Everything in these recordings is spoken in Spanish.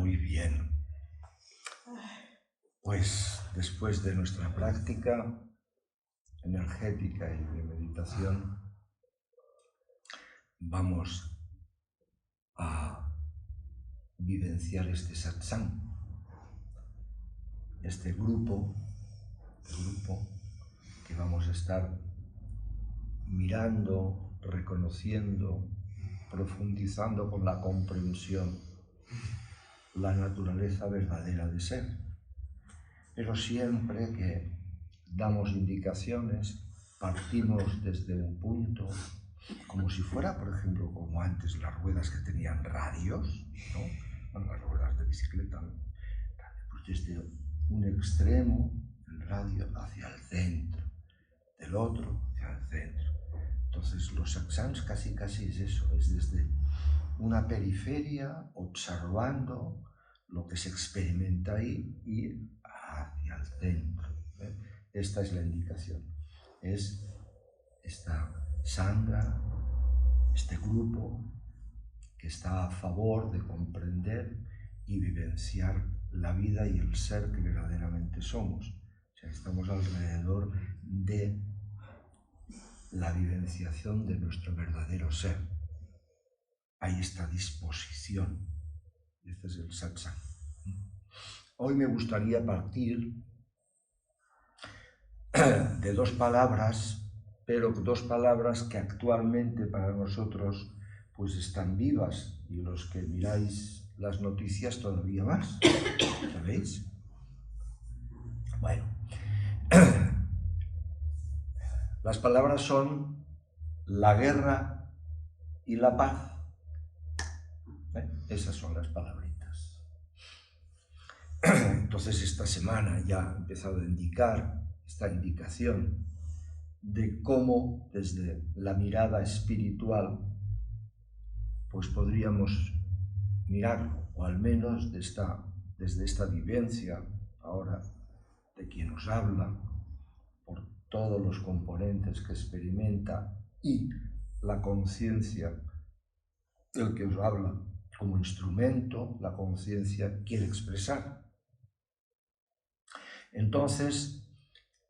Muy bien. Pues después de nuestra práctica energética y de meditación, vamos a vivenciar este satsang, este grupo que vamos a estar mirando, reconociendo, profundizando con la comprensión, la naturaleza verdadera de ser. Pero siempre que damos indicaciones, partimos desde un punto, como si fuera, por ejemplo, como antes las ruedas que tenían radios, ¿no? Bueno, las ruedas de bicicleta, ¿no? Pues desde un extremo del radio hacia el centro, del otro hacia el centro. Entonces los satsangs casi es eso, es desde una periferia observando lo que se experimenta ahí y hacia el centro. Esta es la indicación, es esta sangha, este grupo que está a favor de comprender y vivenciar la vida y el ser que verdaderamente somos. O sea, estamos alrededor de la vivenciación de nuestro verdadero ser. Hay esta disposición. Este es el satsang. Hoy me gustaría partir de dos palabras, pero dos palabras que actualmente para nosotros pues están vivas, y los que miráis las noticias todavía más, ¿sabéis? Bueno, las palabras son la guerra y la paz. Esas son las palabritas. Entonces esta semana ya he empezado a indicar esta indicación de cómo desde la mirada espiritual pues podríamos mirarlo, o al menos desde esta vivencia ahora de quien nos habla, por todos los componentes que experimenta y la conciencia del que os habla como instrumento, la conciencia quiere expresar. Entonces,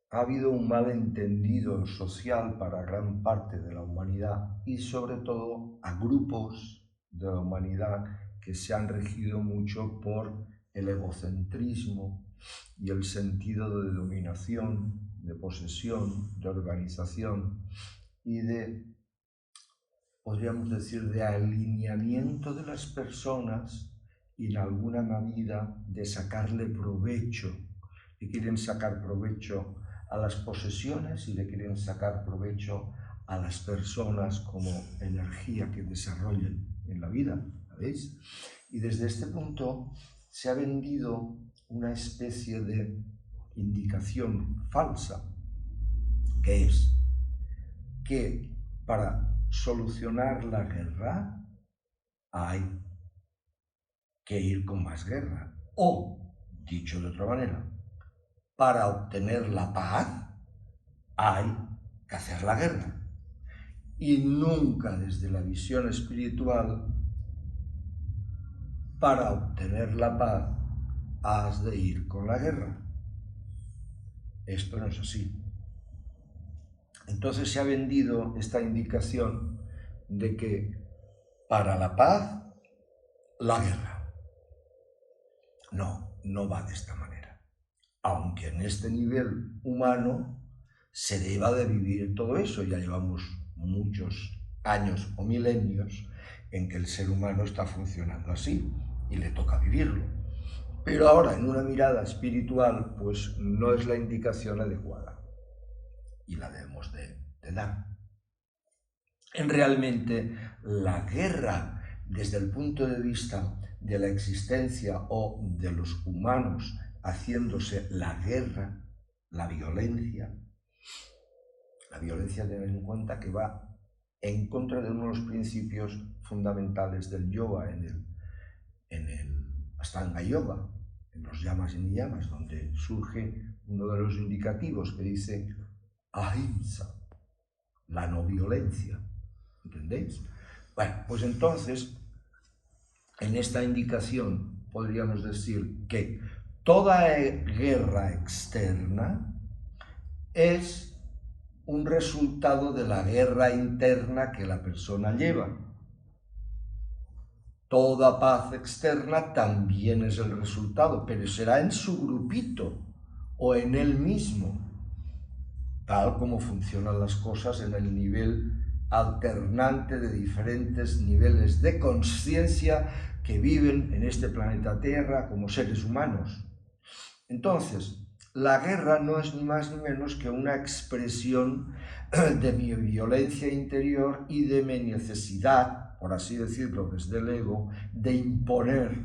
ha habido un malentendido social para gran parte de la humanidad y sobre todo a grupos de la humanidad que se han regido mucho por el egocentrismo y el sentido de dominación, de posesión, de organización y de, podríamos decir, de alineamiento de las personas y en alguna medida de sacarle provecho. Le quieren sacar provecho a las posesiones y le quieren sacar provecho a las personas como energía que desarrollen en la vida, ¿sabéis? Y desde este punto se ha vendido una especie de indicación falsa, que es que para solucionar la guerra hay que ir con más guerra. O, dicho de otra manera, para obtener la paz hay que hacer la guerra. Y nunca desde la visión espiritual, para obtener la paz has de ir con la guerra. Esto no es así. Entonces se ha vendido esta indicación de que para la paz, la guerra. No va de esta manera. Aunque en este nivel humano se deba de vivir todo eso. Ya llevamos muchos años o milenios en que el ser humano está funcionando así y le toca vivirlo. Pero ahora, en una mirada espiritual, pues no es la indicación adecuada y la debemos de dar. Realmente, la guerra, desde el punto de vista de la existencia o de los humanos haciéndose la guerra, la violencia, tener en cuenta que va en contra de uno de los principios fundamentales del yoga, en el Ashtanga Yoga, en los yamas y niyamas, donde surge uno de los indicativos que dice ahimsa, la no violencia. ¿Entendéis? Bueno, pues entonces, en esta indicación podríamos decir que toda guerra externa es un resultado de la guerra interna que la persona lleva. Toda paz externa también es el resultado, pero será en su grupito o en él mismo, tal como funcionan las cosas en el nivel alternante de diferentes niveles de conciencia que viven en este planeta Tierra como seres humanos. Entonces, la guerra no es ni más ni menos que una expresión de mi violencia interior y de mi necesidad, por así decirlo, desde el ego, de imponer,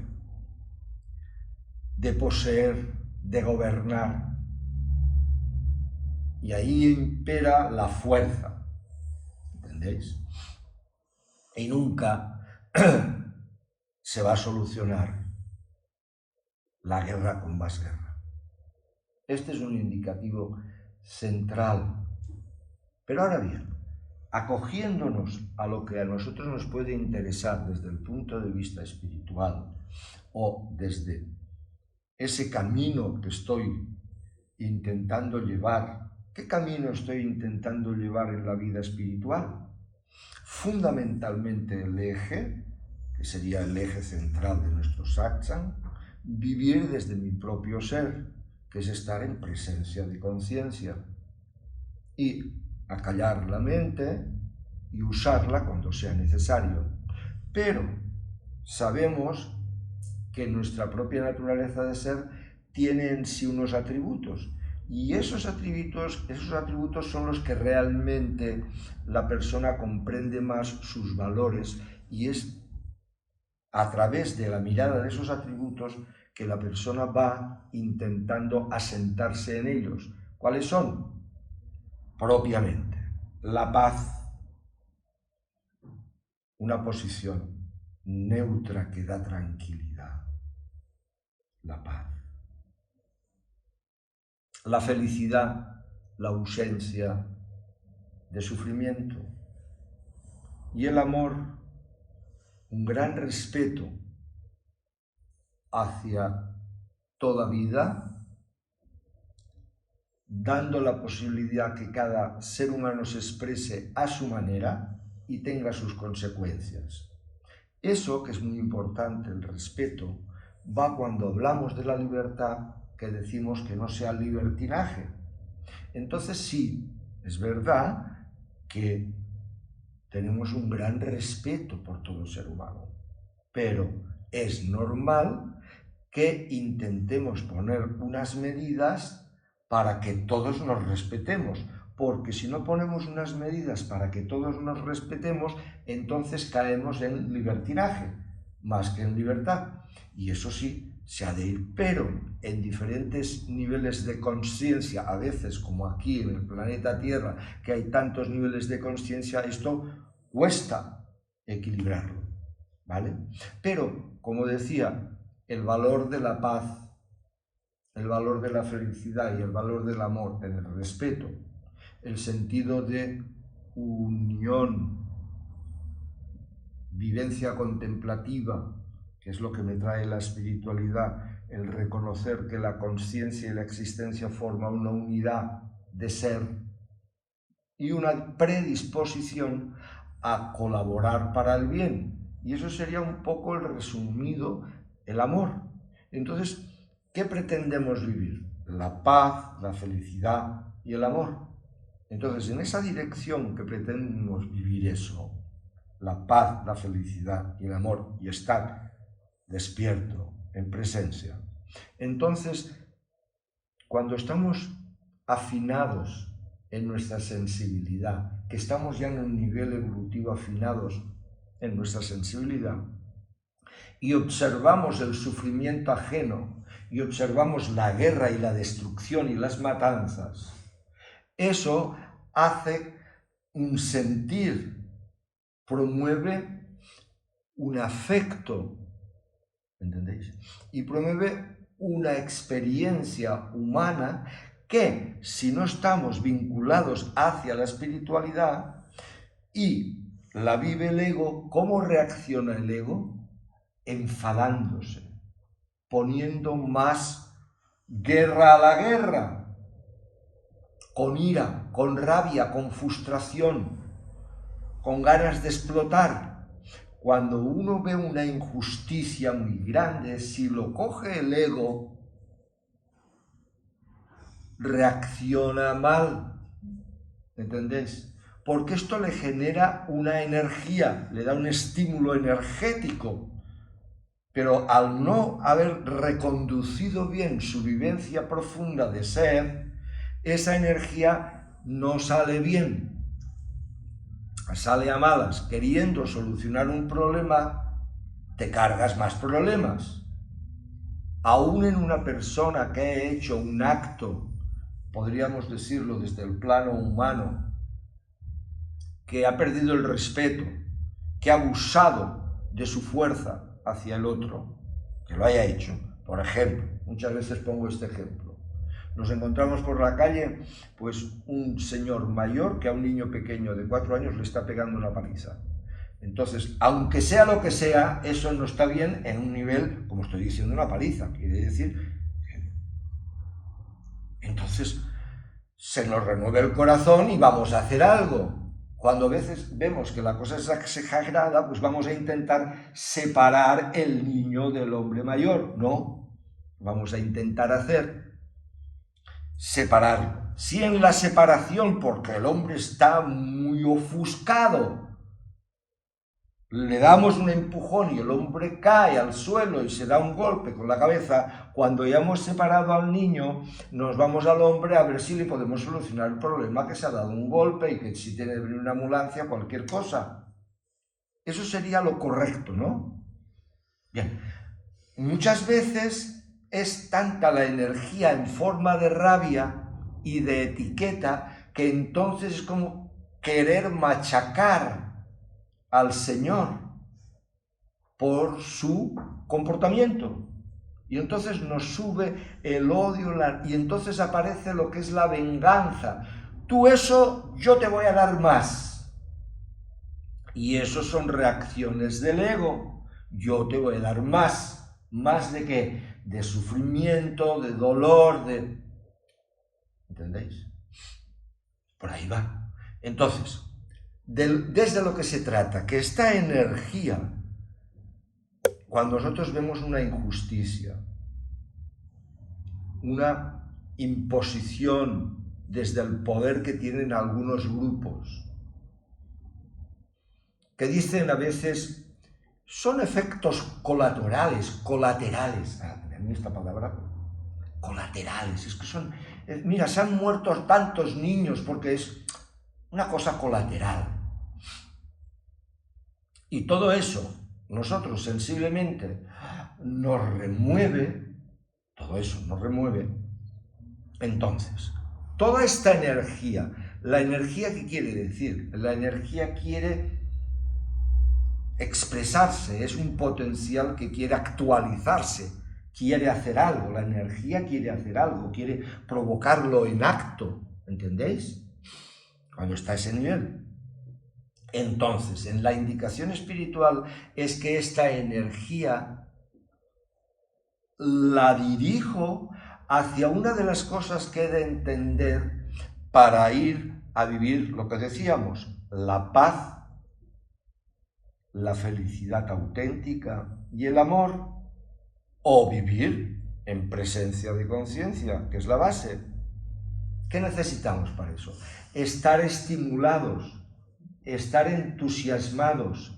de poseer, de gobernar. Y ahí impera la fuerza, ¿entendéis? Y nunca se va a solucionar la guerra con más guerra. Este es un indicativo central. Pero ahora bien, acogiéndonos a lo que a nosotros nos puede interesar desde el punto de vista espiritual o desde ese camino que estoy intentando llevar, ¿qué camino estoy intentando llevar en la vida espiritual? Fundamentalmente el eje, que sería el eje central de nuestro satsang, vivir desde mi propio ser, que es estar en presencia de conciencia, y acallar la mente y usarla cuando sea necesario. Pero sabemos que nuestra propia naturaleza de ser tiene en sí unos atributos, y esos atributos son los que realmente la persona comprende más sus valores, y es a través de la mirada de esos atributos que la persona va intentando asentarse en ellos. ¿Cuáles son? Propiamente, la paz, una posición neutra que da tranquilidad, la paz. La felicidad, la ausencia de sufrimiento. Y el amor, un gran respeto hacia toda vida, dando la posibilidad que cada ser humano se exprese a su manera y tenga sus consecuencias. Eso, que es muy importante, el respeto, va cuando hablamos de la libertad, que decimos que no sea libertinaje. Entonces sí, es verdad que tenemos un gran respeto por todo ser humano, pero es normal que intentemos poner unas medidas para que todos nos respetemos, porque si no ponemos unas medidas para que todos nos respetemos, entonces caemos en libertinaje, más que en libertad. Y eso sí, se ha de ir, pero en diferentes niveles de conciencia, a veces como aquí en el planeta Tierra, que hay tantos niveles de conciencia, esto cuesta equilibrarlo, ¿vale? Pero, como decía, el valor de la paz, el valor de la felicidad y el valor del amor en el respeto, el sentido de unión, vivencia contemplativa, que es lo que me trae la espiritualidad, el reconocer que la conciencia y la existencia forman una unidad de ser y una predisposición a colaborar para el bien. Y eso sería un poco el resumido, el amor. Entonces, ¿qué pretendemos vivir? La paz, la felicidad y el amor. Entonces, en esa dirección que pretendemos vivir eso, la paz, la felicidad y el amor, y estar despierto, en presencia. Entonces, cuando estamos afinados en nuestra sensibilidad, que estamos ya en un nivel evolutivo afinados en nuestra sensibilidad, y observamos el sufrimiento ajeno, y observamos la guerra y la destrucción y las matanzas, eso hace un sentir, promueve un afecto, ¿entendéis? Y promueve una experiencia humana que, si no estamos vinculados hacia la espiritualidad y la vive el ego, ¿cómo reacciona el ego? Enfadándose, poniendo más guerra a la guerra, con ira, con rabia, con frustración, con ganas de explotar. Cuando uno ve una injusticia muy grande, si lo coge el ego, reacciona mal, ¿entendéis? Porque esto le genera una energía, le da un estímulo energético, pero al no haber reconducido bien su vivencia profunda de ser, esa energía no sale bien, sale a malas. Queriendo solucionar un problema, te cargas más problemas. Aún en una persona que ha hecho un acto, podríamos decirlo desde el plano humano, que ha perdido el respeto, que ha abusado de su fuerza hacia el otro, que lo haya hecho. Por ejemplo, muchas veces pongo este ejemplo. Nos encontramos por la calle, pues un señor mayor que a un niño pequeño de 4 años le está pegando una paliza. Entonces, aunque sea lo que sea, eso no está bien en un nivel, como estoy diciendo, una paliza. Quiere decir que... Entonces, se nos renueva el corazón y vamos a hacer algo. Cuando a veces vemos que la cosa es exagerada, pues vamos a intentar separar el niño del hombre mayor. No, vamos a intentar separarlo. Si en la separación, porque el hombre está muy ofuscado, le damos un empujón y el hombre cae al suelo y se da un golpe con la cabeza, cuando ya hemos separado al niño, nos vamos al hombre a ver si le podemos solucionar el problema, que se ha dado un golpe y que si tiene que venir una ambulancia, cualquier cosa. Eso sería lo correcto, ¿no? Bien, muchas veces es tanta la energía en forma de rabia y de etiqueta que entonces es como querer machacar al Señor por su comportamiento. Y entonces nos sube el odio y entonces aparece lo que es la venganza. Tú eso, yo te voy a dar más. Y eso son reacciones del ego. Yo te voy a dar más. ¿Más de qué? De sufrimiento, de dolor, de... ¿Entendéis? Por ahí va. Entonces, desde lo que se trata, que esta energía, cuando nosotros vemos una injusticia, una imposición desde el poder que tienen algunos grupos, que dicen a veces, son efectos colaterales, a mí esta palabra, colaterales, es que son, mira, se han muerto tantos niños porque es una cosa colateral. Y todo eso, nosotros sensiblemente nos remueve, todo eso nos remueve. Entonces, toda esta energía, la energía, ¿qué quiere decir? La energía quiere expresarse, es un potencial que quiere actualizarse, quiere hacer algo, la energía quiere hacer algo, quiere provocarlo en acto, ¿entendéis? Cuando está a ese nivel. Entonces, en la indicación espiritual es que esta energía la dirijo hacia una de las cosas que he de entender para ir a vivir lo que decíamos, la paz, la felicidad auténtica y el amor, o vivir en presencia de conciencia, que es la base. ¿Qué necesitamos para eso? Estar estimulados, estar entusiasmados.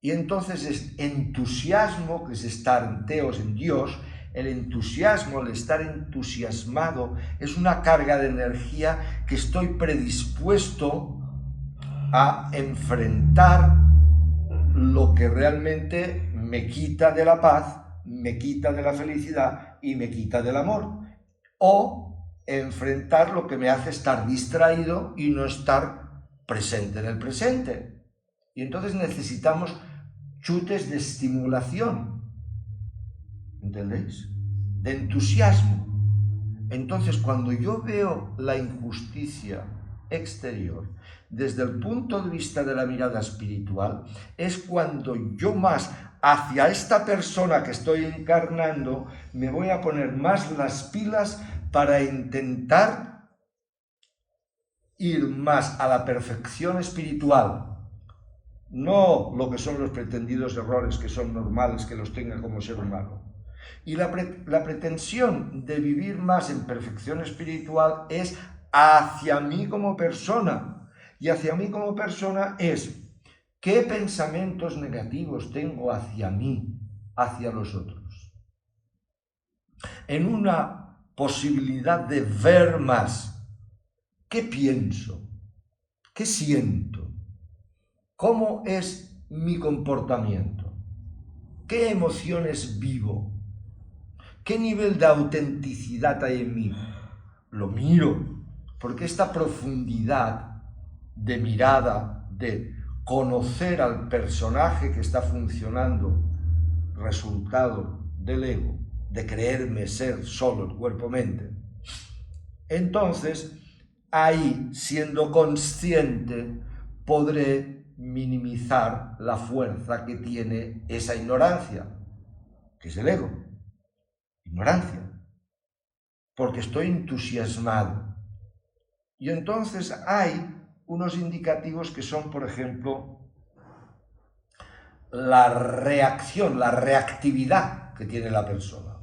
Y entonces es entusiasmo, que es estar teos en Dios, el entusiasmo, el estar entusiasmado, es una carga de energía que estoy predispuesto a enfrentar lo que realmente me quita de la paz, me quita de la felicidad y me quita del amor. O enfrentar lo que me hace estar distraído y no estar presente en el presente. Y entonces necesitamos chutes de estimulación, ¿entendéis? De entusiasmo. Entonces, cuando yo veo la injusticia exterior desde el punto de vista de la mirada espiritual, es cuando yo más hacia esta persona que estoy encarnando, me voy a poner más las pilas para intentar ir más a la perfección espiritual. No lo que son los pretendidos errores, que son normales que los tenga como ser humano. Y la pretensión de vivir más en perfección espiritual es hacia mí como persona. Y hacia mí como persona es qué pensamientos negativos tengo hacia mí, hacia los otros. En una posibilidad de ver más qué pienso, qué siento, cómo es mi comportamiento, qué emociones vivo, qué nivel de autenticidad hay en mí. Lo miro, porque esta profundidad de mirada, de conocer al personaje que está funcionando, resultado del ego, de creerme ser solo el cuerpo-mente, entonces ahí, siendo consciente, podré minimizar la fuerza que tiene esa ignorancia, que es el ego. Ignorancia, porque estoy entusiasmado. Y entonces hay unos indicativos que son, por ejemplo, la reacción, la reactividad que tiene la persona.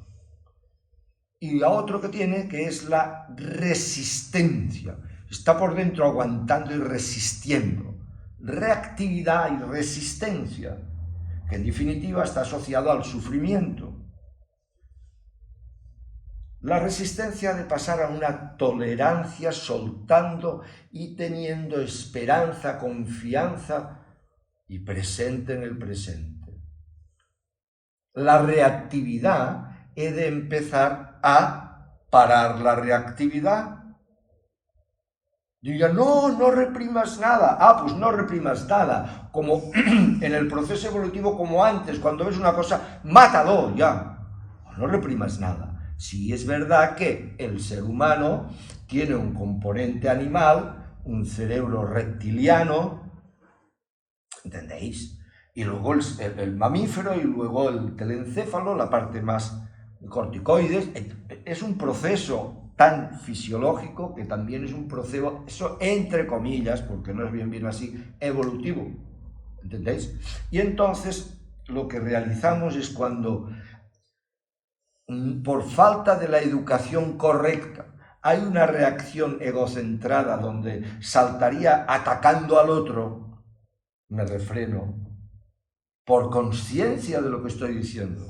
Y a otro que tiene, que es la resistencia. Está por dentro aguantando y resistiendo. Reactividad y resistencia, que en definitiva está asociado al sufrimiento. La resistencia de pasar a una tolerancia, soltando y teniendo esperanza, confianza y presente en el presente. La reactividad he de empezar a parar la reactividad. Diría, no reprimas nada. Pues no reprimas nada. Como en el proceso evolutivo, como antes, cuando ves una cosa, mátalo ya. No reprimas nada. Sí es verdad que el ser humano tiene un componente animal, un cerebro reptiliano, ¿entendéis? Y luego el mamífero y luego el telencéfalo, la parte más corticoides. Es un proceso tan fisiológico que también es un proceso, eso entre comillas, porque no es bien así, evolutivo, ¿entendéis? Y entonces lo que realizamos es cuando, por falta de la educación correcta, hay una reacción egocentrada donde saltaría atacando al otro, me refreno por conciencia de lo que estoy diciendo,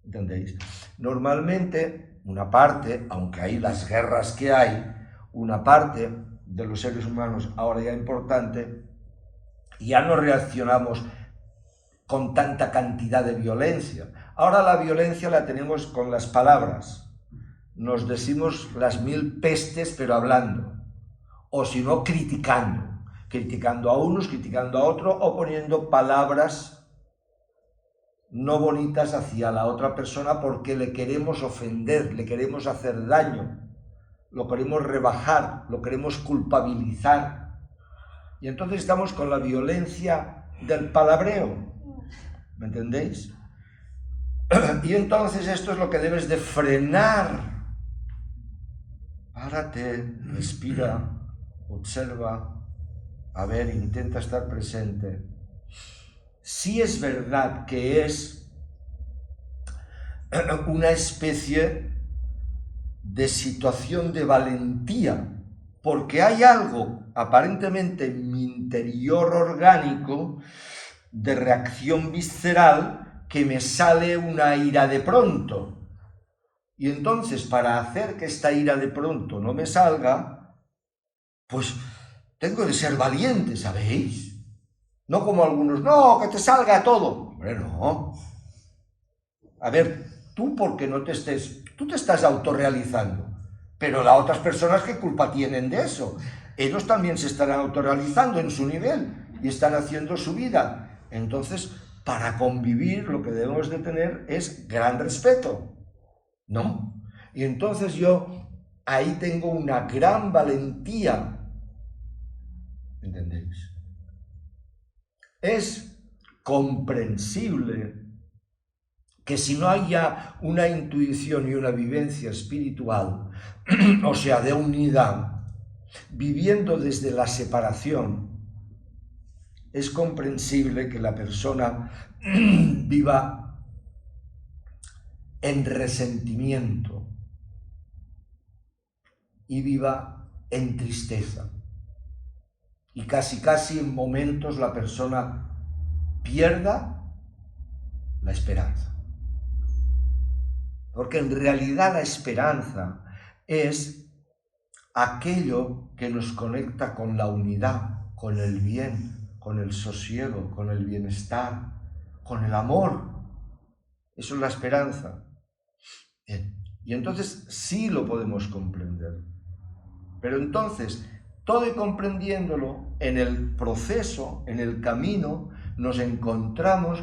¿entendéis? Normalmente, una parte, aunque hay las guerras que hay, una parte de los seres humanos, ahora ya importante, ya no reaccionamos con tanta cantidad de violencia. Ahora la violencia la tenemos con las palabras. Nos decimos las mil pestes, pero hablando. O si no, criticando a unos, criticando a otros, o poniendo palabras no bonitas hacia la otra persona porque le queremos ofender, le queremos hacer daño, lo queremos rebajar, lo queremos culpabilizar. Y entonces estamos con la violencia del palabreo, ¿me entendéis? Y entonces esto es lo que debes de frenar. Párate, respira, observa, a ver, intenta estar presente. Sí es verdad que es una especie de situación de valentía, porque hay algo aparentemente en mi interior orgánico de reacción visceral que me sale una ira de pronto. Y entonces, para hacer que esta ira de pronto no me salga, pues tengo de ser valiente, ¿sabéis? No como algunos, no, que te salga todo. Hombre, no. A ver, tú porque no te tú te estás autorrealizando, pero las otras personas, ¿qué culpa tienen de eso? Ellos también se estarán autorrealizando en su nivel y están haciendo su vida. Entonces, para convivir lo que debemos de tener es gran respeto, ¿no? Y entonces yo ahí tengo una gran valentía, ¿entendéis? Es comprensible que si no hay ya una intuición y una vivencia espiritual, o sea, de unidad, viviendo desde la separación, es comprensible que la persona viva en resentimiento y viva en tristeza. Y casi en momentos la persona pierda la esperanza. Porque en realidad la esperanza es aquello que nos conecta con la unidad, con el bien, con el sosiego, con el bienestar, con el amor. Eso es la esperanza. Bien. Y entonces sí lo podemos comprender. Pero entonces, todo y comprendiéndolo, en el proceso, en el camino, nos encontramos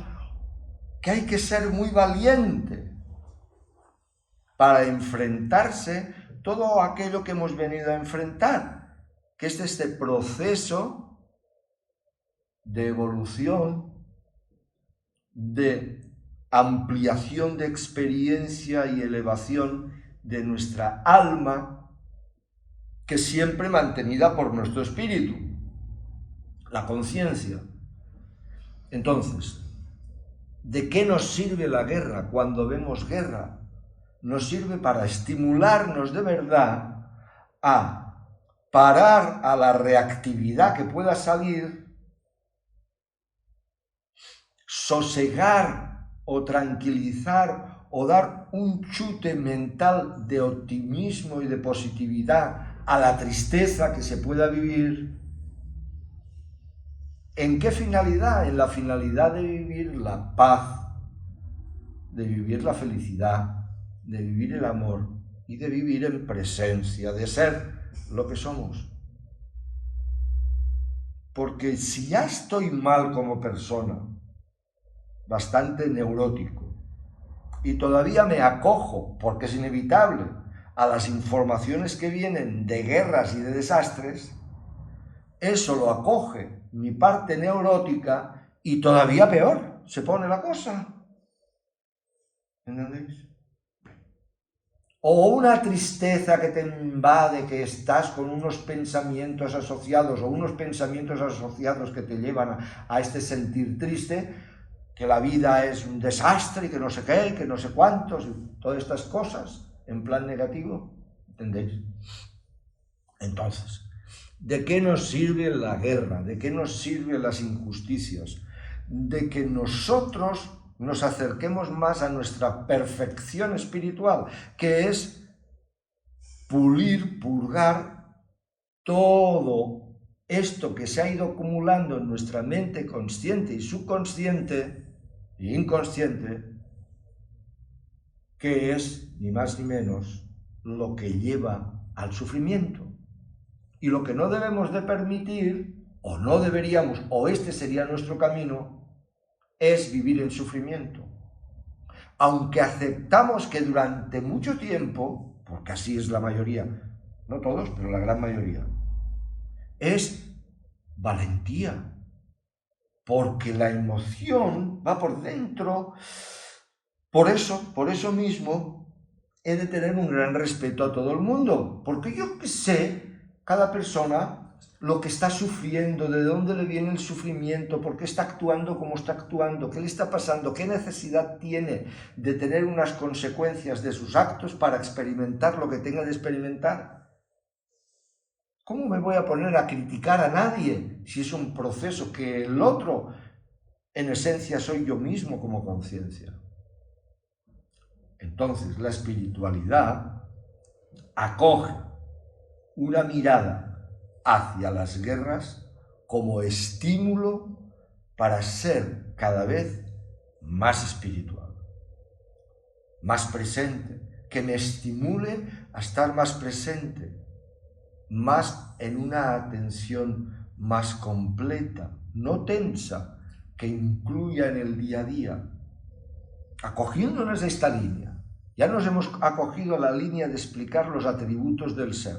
que hay que ser muy valiente para enfrentarse todo aquello que hemos venido a enfrentar, que es este proceso de evolución, de ampliación de experiencia y elevación de nuestra alma, que siempre mantenida por nuestro espíritu, la conciencia. Entonces, ¿de qué nos sirve la guerra cuando vemos guerra? Nos sirve para estimularnos de verdad a parar a la reactividad que pueda salir, sosegar o tranquilizar o dar un chute mental de optimismo y de positividad a la tristeza que se pueda vivir. ¿En qué finalidad? En la finalidad de vivir la paz, de vivir la felicidad, de vivir el amor y de vivir en presencia, de ser lo que somos. Porque si ya estoy mal como persona, bastante neurótico, y todavía me acojo, porque es inevitable, a las informaciones que vienen de guerras y de desastres, eso lo acoge mi parte neurótica y todavía peor se pone la cosa. ¿Entendéis? O una tristeza que te invade, que estás con unos pensamientos asociados, o unos pensamientos asociados que te llevan a este sentir triste, que la vida es un desastre y que no sé qué, que no sé cuántos, y todas estas cosas en plan negativo. ¿Entendéis? Entonces, ¿de qué nos sirve la guerra? ¿De qué nos sirven las injusticias? De que nosotros nos acerquemos más a nuestra perfección espiritual, que es pulir, purgar todo esto que se ha ido acumulando en nuestra mente consciente y subconsciente e inconsciente, que es, ni más ni menos, lo que lleva al sufrimiento. Y lo que no debemos de permitir, o no deberíamos, o este sería nuestro camino, es vivir en sufrimiento. Aunque aceptamos que durante mucho tiempo, porque así es la mayoría, no todos, pero la gran mayoría, es valentía, porque la emoción va por dentro. Por eso mismo, he de tener un gran respeto a todo el mundo, porque yo que sé, cada persona, lo que está sufriendo, de dónde le viene el sufrimiento, por qué está actuando como está actuando, qué le está pasando, qué necesidad tiene de tener unas consecuencias de sus actos para experimentar lo que tenga de experimentar. ¿Cómo me voy a poner a criticar a nadie si es un proceso que el otro, en esencia, soy yo mismo como conciencia? Entonces, la espiritualidad acoge una mirada hacia las guerras como estímulo para ser cada vez más espiritual, más presente, que me estimule a estar más presente, más en una atención más completa, no tensa, que incluya en el día a día, acogiéndonos de esta línea. Ya nos hemos acogido a la línea de explicar los atributos del ser,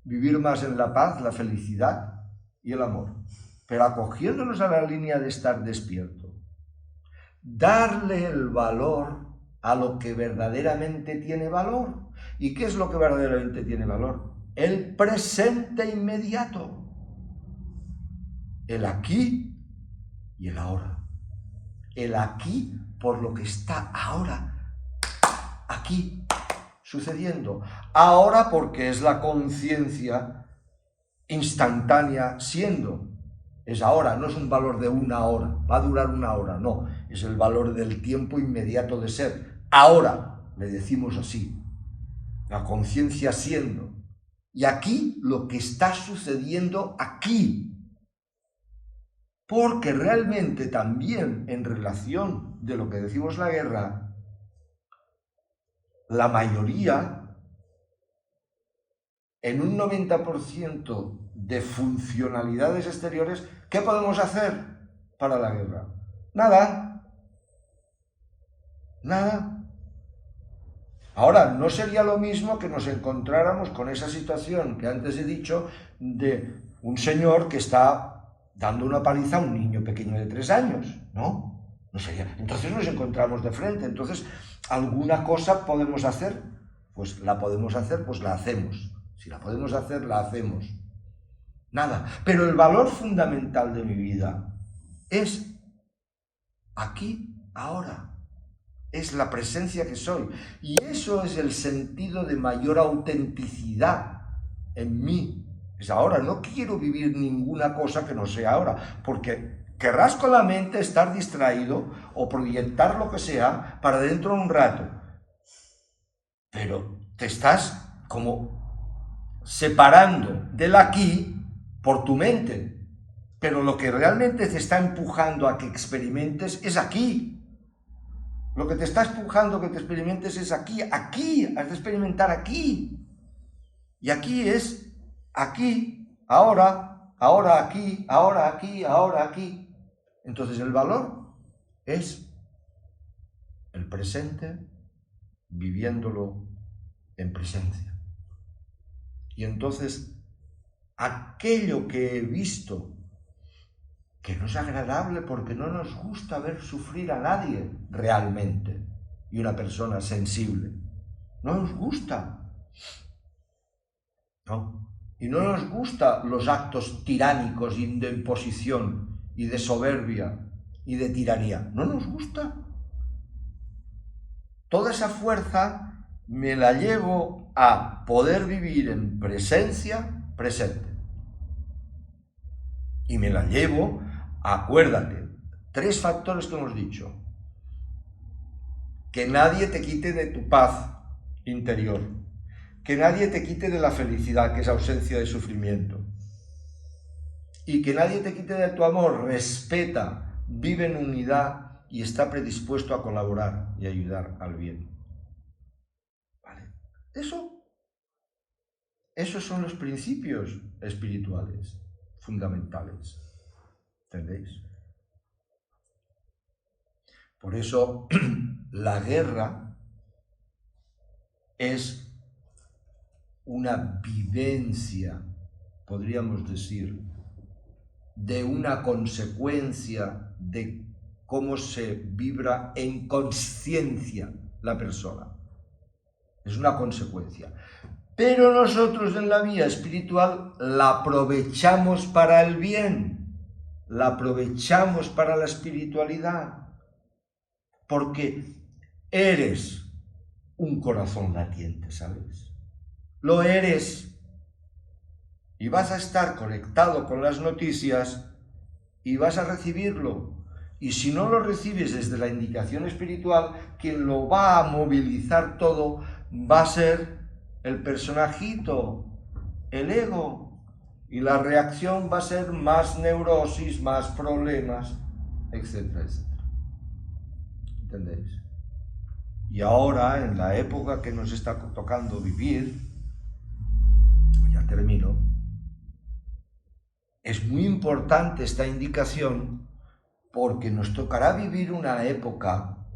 vivir más en la paz, la felicidad y el amor, pero acogiéndonos a la línea de estar despierto. darle el valor a lo que verdaderamente tiene valor. ¿Y qué es lo que verdaderamente tiene valor? El presente inmediato, el aquí y el ahora. El aquí por lo que está ahora, aquí, sucediendo. Ahora porque es la conciencia instantánea siendo. Es ahora, no es un valor de una hora, va a durar una hora, no. Es el valor del tiempo inmediato de ser. Ahora, le decimos así. La conciencia siendo. Y aquí lo que está sucediendo aquí. Porque realmente también en relación de lo que decimos la guerra, la mayoría, en un 90% de funcionalidades exteriores, ¿qué podemos hacer para la guerra? Nada. Nada. Ahora, no sería lo mismo que nos encontráramos con esa situación que antes he dicho de un señor que está dando una paliza a un niño pequeño de 3 años, ¿no? No sería. Entonces nos encontramos de frente. Entonces, ¿alguna cosa podemos hacer? Pues la podemos hacer, pues la hacemos. Si la podemos hacer, la hacemos. Nada. Pero el valor fundamental de mi vida es aquí, ahora. Es la presencia que soy. Y eso es el sentido de mayor autenticidad en mí. Es ahora, no quiero vivir ninguna cosa que no sea ahora, porque querrás con la mente estar distraído o proyectar lo que sea para dentro de un rato. Pero te estás como separando del aquí por tu mente. Pero lo que realmente te está empujando a que experimentes es aquí. Lo que te está empujando que te experimentes es aquí, aquí, has de experimentar aquí. Y aquí es aquí, ahora, ahora aquí, ahora aquí, ahora aquí. Entonces el valor es el presente viviéndolo en presencia. Y entonces aquello que he visto que no es agradable porque no nos gusta ver sufrir a nadie realmente, y una persona sensible. No nos gusta. ¿No? Y no nos gustan los actos tiránicos y de imposición y de soberbia y de tiranía. No nos gusta. Toda esa fuerza me la llevo a poder vivir en presencia presente. Y me la llevo, acuérdate, 3 factores que hemos dicho. Que nadie te quite de tu paz interior. Que nadie te quite de la felicidad, que es ausencia de sufrimiento. Y que nadie te quite de tu amor. Respeta, vive en unidad y está predispuesto a colaborar y ayudar al bien. ¿Vale? Esos son los principios espirituales fundamentales. ¿Entendéis? Por eso la guerra es una vivencia, podríamos decir, de una consecuencia de cómo se vibra en conciencia la persona. Es una consecuencia. Pero nosotros en la vía espiritual la aprovechamos para el bien, la aprovechamos para la espiritualidad, porque eres un corazón latiente, ¿sabes? Lo eres. Y vas a estar conectado con las noticias y vas a recibirlo. Y si no lo recibes desde la indicación espiritual, quien lo va a movilizar todo va a ser el personajito, el ego. Y la reacción va a ser más neurosis, más problemas, etcétera, etcétera. ¿Entendéis? Y ahora, en la época que nos está tocando vivir, ya termino, es muy importante esta indicación porque nos tocará vivir una época,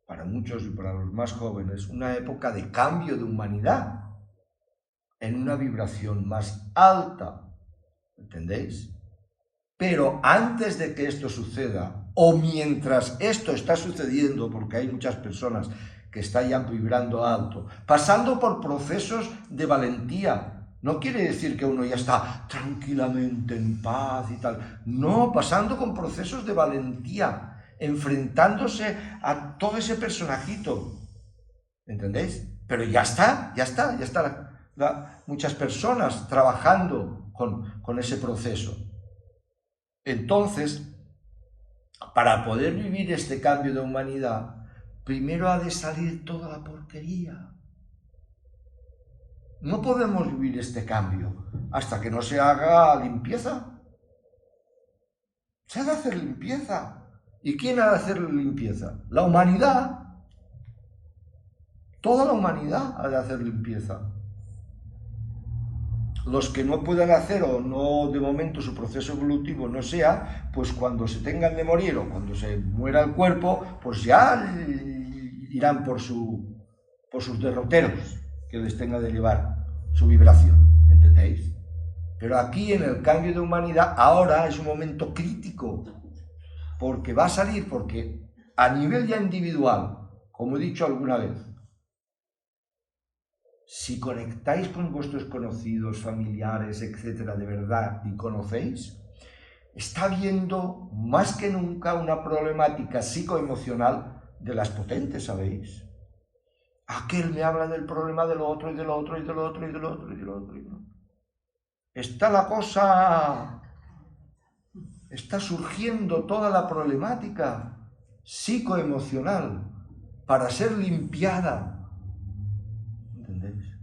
para muchos y para los más jóvenes, una época de cambio de humanidad en una vibración más alta. ¿Entendéis? Pero antes de que esto suceda, o mientras esto está sucediendo, porque hay muchas personas que están ya vibrando alto, pasando por procesos de valentía, no quiere decir que uno ya está tranquilamente en paz y tal, no, pasando con procesos de valentía, enfrentándose a todo ese personajito, ¿entendéis? Pero ya está muchas personas trabajando con ese proceso. Entonces, para poder vivir este cambio de humanidad, primero ha de salir toda la porquería. No podemos vivir este cambio hasta que no se haga limpieza. Se ha de hacer limpieza. ¿Y quién ha de hacer limpieza? La humanidad. Toda la humanidad ha de hacer limpieza. Los que no puedan hacer o no de momento su proceso evolutivo no sea, pues cuando se tengan de morir o cuando se muera el cuerpo, pues ya irán por sus derroteros que les tenga de llevar su vibración, ¿entendéis? Pero aquí en el cambio de humanidad ahora es un momento crítico, porque va a salir, porque a nivel ya individual, como he dicho alguna vez, si conectáis con vuestros conocidos, familiares, etcétera, de verdad y conocéis, está habiendo más que nunca una problemática psicoemocional de las potentes, ¿sabéis? Aquel me habla del problema del otro y del otro y del otro y del otro y del otro y del otro. Está la cosa, está surgiendo toda la problemática psicoemocional para ser limpiada. ¿Entendéis?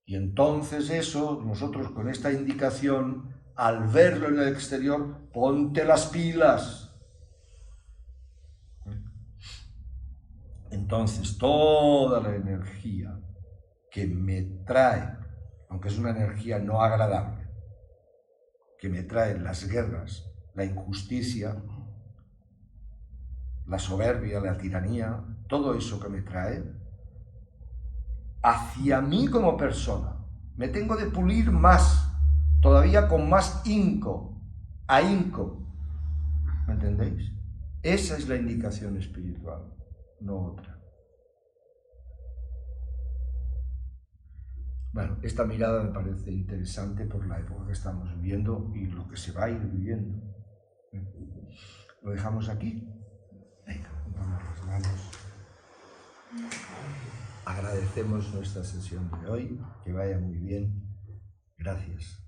Y entonces eso, nosotros con esta indicación, al verlo en el exterior, ponte las pilas. Entonces toda la energía que me trae, aunque es una energía no agradable, que me traen las guerras, la injusticia, la soberbia, la tiranía, todo eso que me trae, hacia mí como persona, me tengo de pulir más, todavía con más ahínco, ¿me entendéis? Esa es la indicación espiritual, no otra. Bueno, esta mirada me parece interesante por la época que estamos viviendo y lo que se va a ir viviendo. Lo dejamos aquí. Venga, vamos las manos. Agradecemos nuestra sesión de hoy, que vaya muy bien. Gracias.